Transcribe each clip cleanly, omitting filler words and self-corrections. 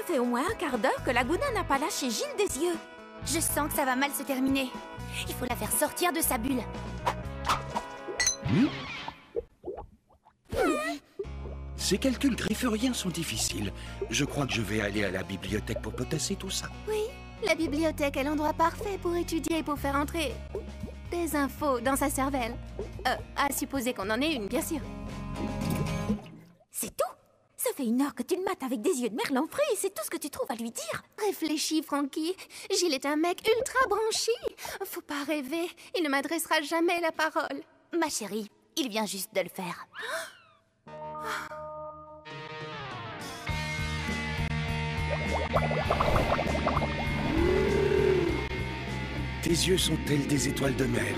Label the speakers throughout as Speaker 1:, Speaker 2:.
Speaker 1: fait au moins un quart d'heure que Laguna n'a pas lâché Gilles des yeux.
Speaker 2: Je sens que ça va mal se terminer. Il faut la faire sortir de sa bulle.
Speaker 3: Ces calculs grifferiens sont difficiles. Je crois que je vais aller à la bibliothèque pour potasser tout ça.
Speaker 2: Oui, la bibliothèque est l'endroit parfait pour étudier et pour faire entrer des infos dans sa cervelle. À supposer qu'on en ait une, bien sûr.
Speaker 1: C'est tout? Ça fait 1 heure que tu le mates avec des yeux de merlan frit et c'est tout ce que tu trouves à lui dire?
Speaker 2: Réfléchis, Frankie. Gilles est un mec ultra branché. Faut pas rêver. Il ne m'adressera jamais la parole.
Speaker 4: Ma chérie, il vient juste de le faire.
Speaker 3: Tes yeux sont tels des étoiles de mer.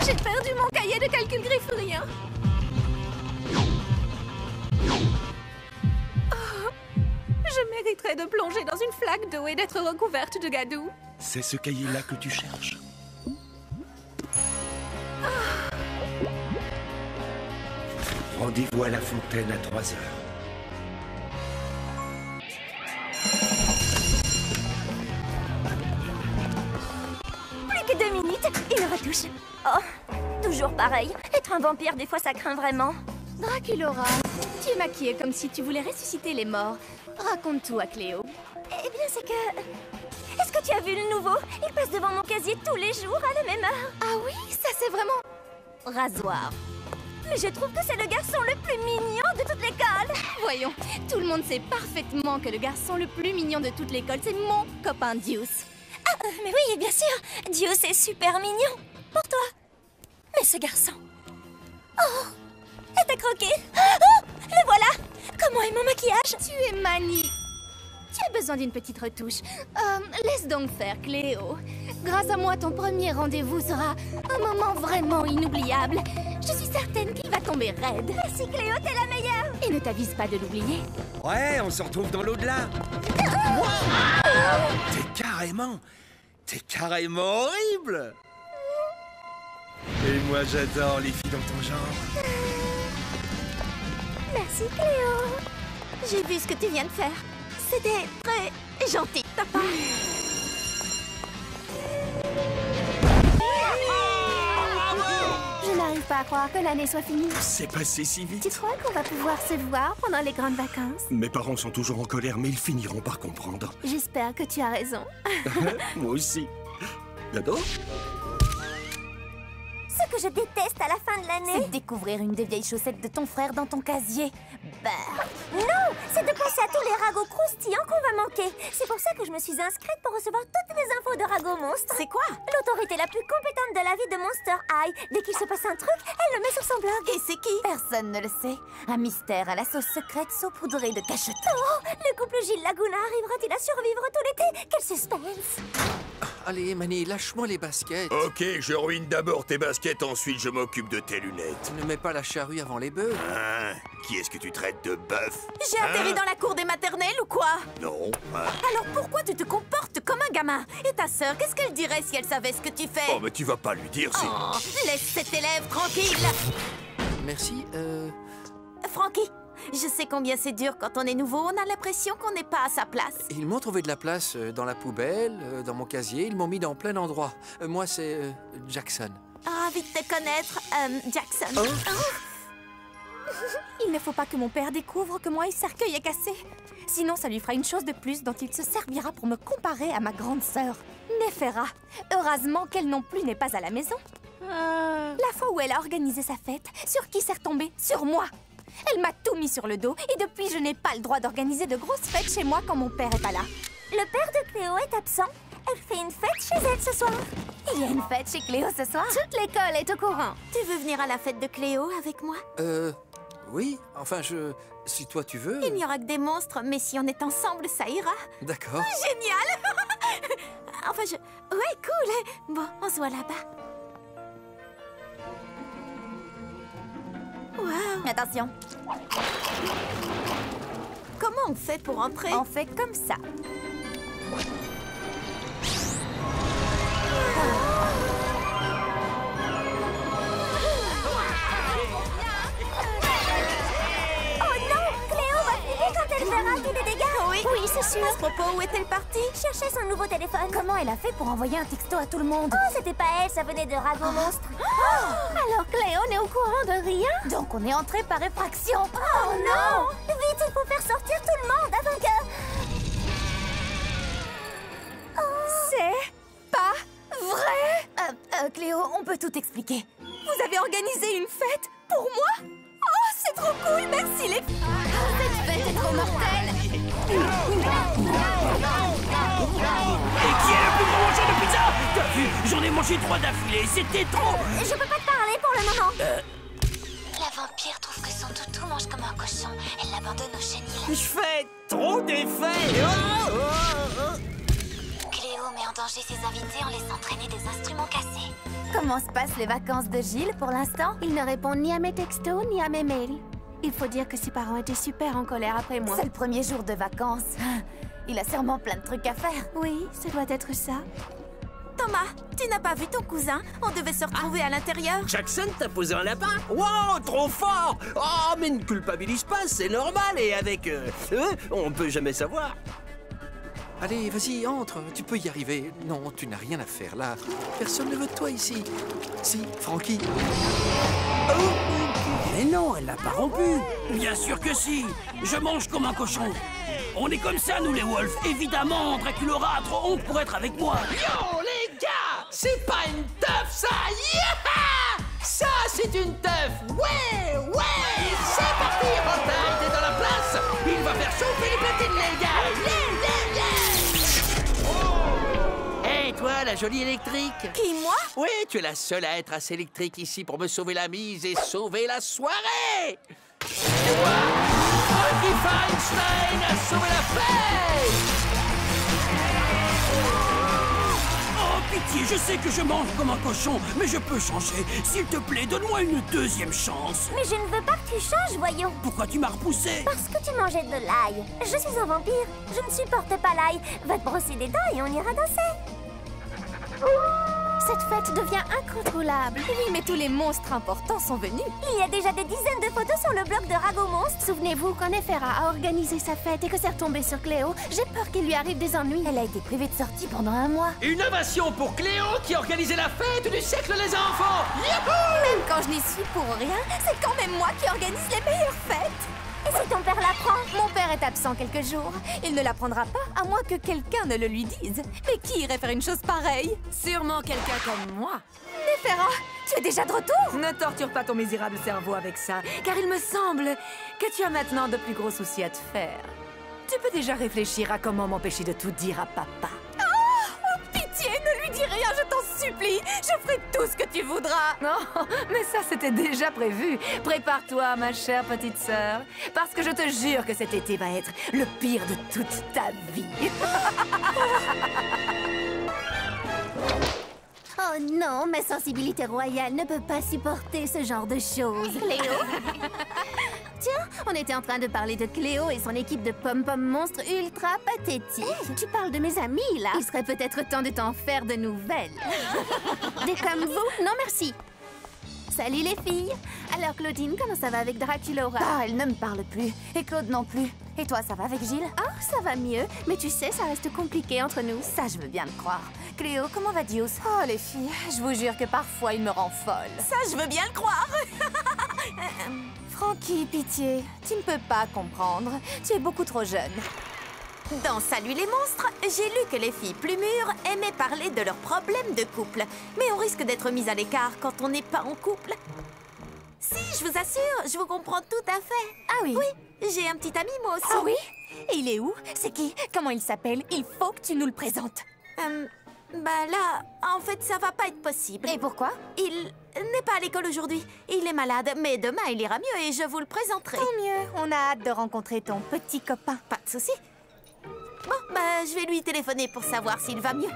Speaker 1: J'ai perdu mon cahier de calcul grifférien. Oh, je mériterais de plonger dans une flaque d'eau et d'être recouverte de gadou.
Speaker 3: C'est ce cahier-là que tu cherches. Rendez-vous à la fontaine à 3 heures.
Speaker 4: Plus que 2 minutes, une retouche. Oh, toujours pareil. Être un vampire, des fois, ça craint vraiment.
Speaker 2: Draculora, tu es maquillée comme si tu voulais ressusciter les morts. Raconte tout à Cléo.
Speaker 4: Eh bien, c'est que... Est-ce que tu as vu le nouveau? Il passe devant mon casier tous les jours à la même heure.
Speaker 2: Ah oui, ça c'est vraiment...
Speaker 4: Rasoir. Mais je trouve que c'est le garçon le plus mignon de toute l'école.
Speaker 2: Voyons, tout le monde sait parfaitement que le garçon le plus mignon de toute l'école, c'est mon copain Deuce.
Speaker 4: Ah, mais oui, bien sûr. Dieu, c'est super mignon. Pour toi. Mais ce garçon... Oh, est à croquer. Oh, le voilà. Comment est mon maquillage?
Speaker 2: Tu es manie. Tu as besoin d'une petite retouche. Laisse donc faire, Cléo. Grâce à moi, ton premier rendez-vous sera un moment vraiment inoubliable. Je suis certaine qu'il va tomber raide.
Speaker 4: Merci Cléo, t'es la meilleure.
Speaker 2: Et ne t'avise pas de l'oublier.
Speaker 3: Ouais, on se retrouve dans l'au-delà. T'es carrément horrible. Et moi, j'adore les filles dans ton genre.
Speaker 4: Merci Cléo. J'ai vu ce que tu viens de faire. C'était très gentil de ta part.
Speaker 2: Je n'arrive pas à croire que l'année soit finie.
Speaker 3: C'est passé si vite.
Speaker 2: Tu crois qu'on va pouvoir se voir pendant les grandes vacances?
Speaker 3: Mes parents sont toujours en colère, mais ils finiront par comprendre.
Speaker 2: J'espère que tu as raison.
Speaker 3: Moi aussi. J'adore.
Speaker 4: Ce que je déteste à la fin de l'année, C'est découvrir une des vieilles chaussettes de ton frère dans ton casier. Bah... Non, c'est de penser à tous les ragots croustillants qu'on va manquer. C'est pour ça que je me suis inscrite pour recevoir toutes les infos de Ragots Monstres.
Speaker 1: C'est quoi?
Speaker 4: L'autorité la plus compétente de la vie de Monster High. Dès qu'il se passe un truc, elle le met sur son blog.
Speaker 1: Et c'est qui?
Speaker 4: Personne ne le sait. Un mystère à la sauce secrète saupoudrée de cachetons. Oh, le couple Gilles Laguna arrivera-t-il à survivre tout l'été? Quel suspense!
Speaker 5: Allez, Manny, lâche-moi les baskets.
Speaker 6: Ok, je ruine d'abord tes baskets, ensuite je m'occupe de tes lunettes.
Speaker 5: Ne mets pas la charrue avant les bœufs.
Speaker 6: Hein? Qui est-ce que tu traites de bœuf?
Speaker 1: J'ai atterri dans la cour des maternelles ou quoi?
Speaker 6: Non. Hein?
Speaker 1: Alors pourquoi tu te comportes comme un gamin? Et ta sœur, qu'est-ce qu'elle dirait si elle savait ce que tu fais?
Speaker 6: Oh, mais tu vas pas lui dire, c'est...
Speaker 1: Oh, laisse cet élève tranquille.
Speaker 5: Merci,
Speaker 1: Frankie, je sais combien c'est dur quand on est nouveau. On a l'impression qu'on n'est pas à sa place.
Speaker 5: Ils m'ont trouvé de la place dans la poubelle, dans mon casier. Ils m'ont mis dans plein d'endroits. Moi, c'est Jackson.
Speaker 1: Ravi de te connaître, Jackson.
Speaker 2: Il ne faut pas que mon père découvre que moi, il cercueil est cassé. Sinon, ça lui fera une chose de plus dont il se servira pour me comparer à ma grande sœur, Néfera. Heureusement qu'elle non plus n'est pas à la maison. La fois où elle a organisé sa fête, sur qui s'est retombée? Sur moi. Elle m'a tout mis sur le dos et depuis, je n'ai pas le droit d'organiser de grosses fêtes chez moi quand mon père est pas là.
Speaker 4: Le père de Cléo est absent. Elle fait une fête chez elle ce soir.
Speaker 2: Il y a une fête chez Cléo ce soir? Toute l'école est au courant.
Speaker 1: Tu veux venir à la fête de Cléo avec moi?
Speaker 5: Oui, enfin, si toi tu veux...
Speaker 1: Il n'y aura que des monstres, mais si on est ensemble, ça ira.
Speaker 5: D'accord.
Speaker 1: Génial. Enfin, Ouais, cool. Bon, on se voit là-bas. Wow.
Speaker 2: Attention,
Speaker 1: Comment on fait pour entrer?
Speaker 2: on fait comme ça.
Speaker 4: c'est sûr.
Speaker 2: À ce propos, où est-elle partie?
Speaker 4: Cherchait son nouveau téléphone.
Speaker 2: Comment elle a fait pour envoyer un texto à tout le monde?
Speaker 4: Oh, c'était pas elle, ça venait de Rago Monstre.
Speaker 2: Alors Cléo n'est au courant de rien? Donc on est entré par effraction.
Speaker 4: Oh non! Vite, il faut faire sortir tout le monde avant que...
Speaker 2: C'est pas vrai! Cléo, on peut tout expliquer. Vous avez organisé une fête pour moi? Oh, c'est trop cool, merci les... Cette fête est trop mortelle!
Speaker 7: Et qui est le plus gros mangeur de pizza? T'as vu? J'en ai mangé 3 d'affilée, c'était trop!
Speaker 4: Je peux pas te parler pour le moment.
Speaker 1: La vampire trouve que son toutou mange comme un cochon. Elle l'abandonne au chenil.
Speaker 7: Je fais trop d'effets! Oh, oh, oh.
Speaker 1: Cléo met en danger ses invités en laissant traîner des instruments cassés.
Speaker 2: Comment se passent les vacances de Gilles pour l'instant?
Speaker 4: Il ne répond ni à mes textos, ni à mes mails. Il faut dire que ses parents étaient super en colère après moi.
Speaker 2: C'est le premier jour de vacances. Il a sûrement plein de trucs à faire.
Speaker 4: Oui, ça doit être ça.
Speaker 2: Thomas, tu n'as pas vu ton cousin? On devait se retrouver à l'intérieur.
Speaker 7: Jackson t'a posé un lapin? Wow, trop fort! Oh, mais ne culpabilise pas, c'est normal, et avec eux, on peut jamais savoir.
Speaker 5: Allez, vas-y, entre, tu peux y arriver. Non, tu n'as rien à faire là. Personne ne veut de toi ici. Si, Frankie.
Speaker 7: Mais non, elle l'a pas rompu. Bien sûr que si. Je mange comme un cochon. On est comme ça, nous les Wolves. Évidemment, Dracula a trop honte pour être avec moi. Yo, les gars, c'est pas une teuf, ça. Yeah! Ça, c'est une teuf. Ouais, ouais. C'est parti, Rotaille, t'es dans la place. Il va faire chauffer les platines, les gars. Hé, toi, la jolie électrique.
Speaker 2: Qui, moi?
Speaker 7: Oui, tu es la seule à être assez électrique ici pour me sauver la mise et sauver la soirée. Et moi, Frankie Feinstein a sauvé la fête. Oh, pitié, je sais que je mange comme un cochon, mais je peux changer. S'il te plaît, donne-moi une deuxième chance.
Speaker 4: Mais je ne veux pas que tu changes, voyons.
Speaker 7: Pourquoi tu m'as repoussé?
Speaker 4: Parce que tu mangeais de l'ail. Je suis un vampire. Je ne supporte pas l'ail. Va te brosser les dents et on ira danser. Cette fête devient incontrôlable.
Speaker 2: Oui, mais tous les monstres importants sont venus.
Speaker 4: Il y a déjà des dizaines de photos sur le blog de Rago Monstre. Souvenez-vous, quand Nefera a organisé sa fête et que c'est retombé sur Cléo, j'ai peur qu'il lui arrive des ennuis.
Speaker 2: Elle a été privée de sortie pendant un mois.
Speaker 7: Une ovation pour Cléo qui a organisé la fête du siècle, les enfants. Youhou!
Speaker 2: Même quand je n'y suis pour rien, c'est quand même moi qui organise les meilleures fêtes.
Speaker 4: Et si ton père l'apprend?
Speaker 2: Mon père est absent quelques jours. Il ne l'apprendra pas, à moins que quelqu'un ne le lui dise. Mais qui irait faire une chose pareille?
Speaker 8: Sûrement quelqu'un comme moi.
Speaker 2: Nefera, tu es déjà de retour?
Speaker 8: Ne torture pas ton misérable cerveau avec ça, car il me semble que tu as maintenant de plus gros soucis à te faire. Tu peux déjà réfléchir à comment m'empêcher de tout dire à papa.
Speaker 2: Oh, pitié, ne lui dis rien, je t'en supplie. Je ferai tout ce que tu voudras.
Speaker 8: Non, mais ça c'était déjà prévu. Prépare-toi, ma chère petite sœur, parce que je te jure que cet été va être le pire de toute ta vie.
Speaker 4: Oh non, ma sensibilité royale ne peut pas supporter ce genre de choses. Cléo? Tiens, on était en train de parler de Cléo et son équipe de pom-pom monstres ultra pathétiques. Tu parles de mes amis, là? Il serait peut-être temps de t'en faire de nouvelles. Des comme vous? Non, merci. Salut les filles. Alors Claudine, comment ça va avec Draculaura?
Speaker 2: Ah, elle ne me parle plus. Et Claude non plus. Et toi, ça va avec Gilles?
Speaker 4: Ah, ça va mieux. Mais tu sais, ça reste compliqué entre nous.
Speaker 2: Ça, je veux bien le croire. Cléo, comment va Dios? Oh, les filles, je vous jure que parfois, il me rend folle.
Speaker 8: Ça, je veux bien le croire.
Speaker 2: Frankie, pitié, tu ne peux pas comprendre. Tu es beaucoup trop jeune.
Speaker 9: Dans Salut les monstres, j'ai lu que les filles plus mûres aimaient parler de leurs problèmes de couple. Mais on risque d'être mis à l'écart quand on n'est pas en couple. Si, je vous assure, je vous comprends tout à fait.
Speaker 2: Ah oui?
Speaker 9: Oui, j'ai un petit ami moi aussi.
Speaker 2: Ah oui? Et il est où? C'est qui? Comment il s'appelle? Il faut que tu nous le présentes.
Speaker 9: Bah là, en fait, ça va pas être possible.
Speaker 2: Et pourquoi?
Speaker 9: Il n'est pas à l'école aujourd'hui. Il est malade, mais demain, il ira mieux et je vous le présenterai.
Speaker 2: Tant mieux, on a hâte de rencontrer ton petit copain.
Speaker 9: Pas de souci. Bon, bah, je vais lui téléphoner pour savoir s'il va mieux.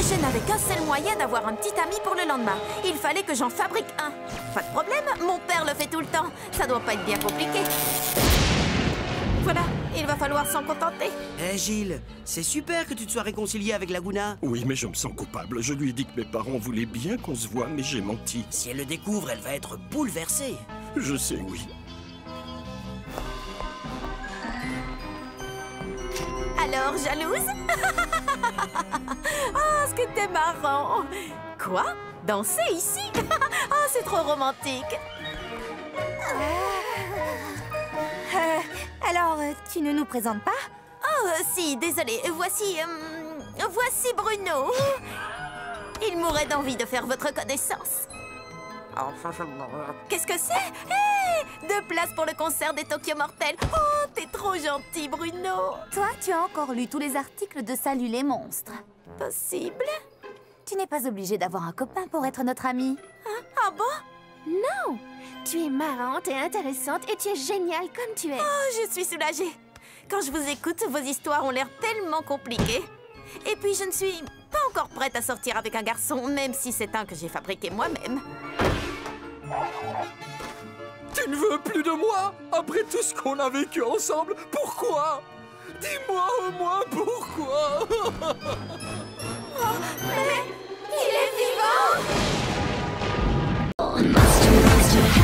Speaker 9: Je n'avais qu'un seul moyen d'avoir un petit ami pour le lendemain. Il fallait que j'en fabrique un. Pas de problème, mon père le fait tout le temps. Ça doit pas être bien compliqué. Voilà, il va falloir s'en contenter.
Speaker 10: Hé Gilles, c'est super que tu te sois réconcilié avec Laguna.
Speaker 3: Oui, mais je me sens coupable. Je lui ai dit que mes parents voulaient bien qu'on se voit, mais j'ai menti.
Speaker 10: Si elle le découvre, elle va être bouleversée.
Speaker 3: Je sais, oui.
Speaker 9: Alors, jalouse? Ah, ce que t'es marrant! Quoi? Danser ici? Ah, c'est trop romantique!
Speaker 2: Alors, tu ne nous présentes pas?
Speaker 9: Oh, si, désolée. Voici Bruno. Il mourrait d'envie de faire votre connaissance. Qu'est-ce que c'est? Hé! 2 places pour le concert des Tokyo Mortels. Oh, t'es trop gentil, Bruno.
Speaker 2: Toi, tu as encore lu tous les articles de Salut les monstres.
Speaker 9: Possible?
Speaker 2: Tu n'es pas obligé d'avoir un copain pour être notre ami.
Speaker 9: Ah bon?
Speaker 4: Non! Tu es marrante et intéressante et tu es géniale comme tu es.
Speaker 9: Oh, je suis soulagée. Quand je vous écoute, vos histoires ont l'air tellement compliquées. Et puis, je ne suis pas encore prête à sortir avec un garçon, même si c'est un que j'ai fabriqué moi-même.
Speaker 5: Tu ne veux plus de moi? Après tout ce qu'on a vécu ensemble, pourquoi? Dis-moi au moins pourquoi?
Speaker 9: Mais il est vivant!
Speaker 1: Monster, monster.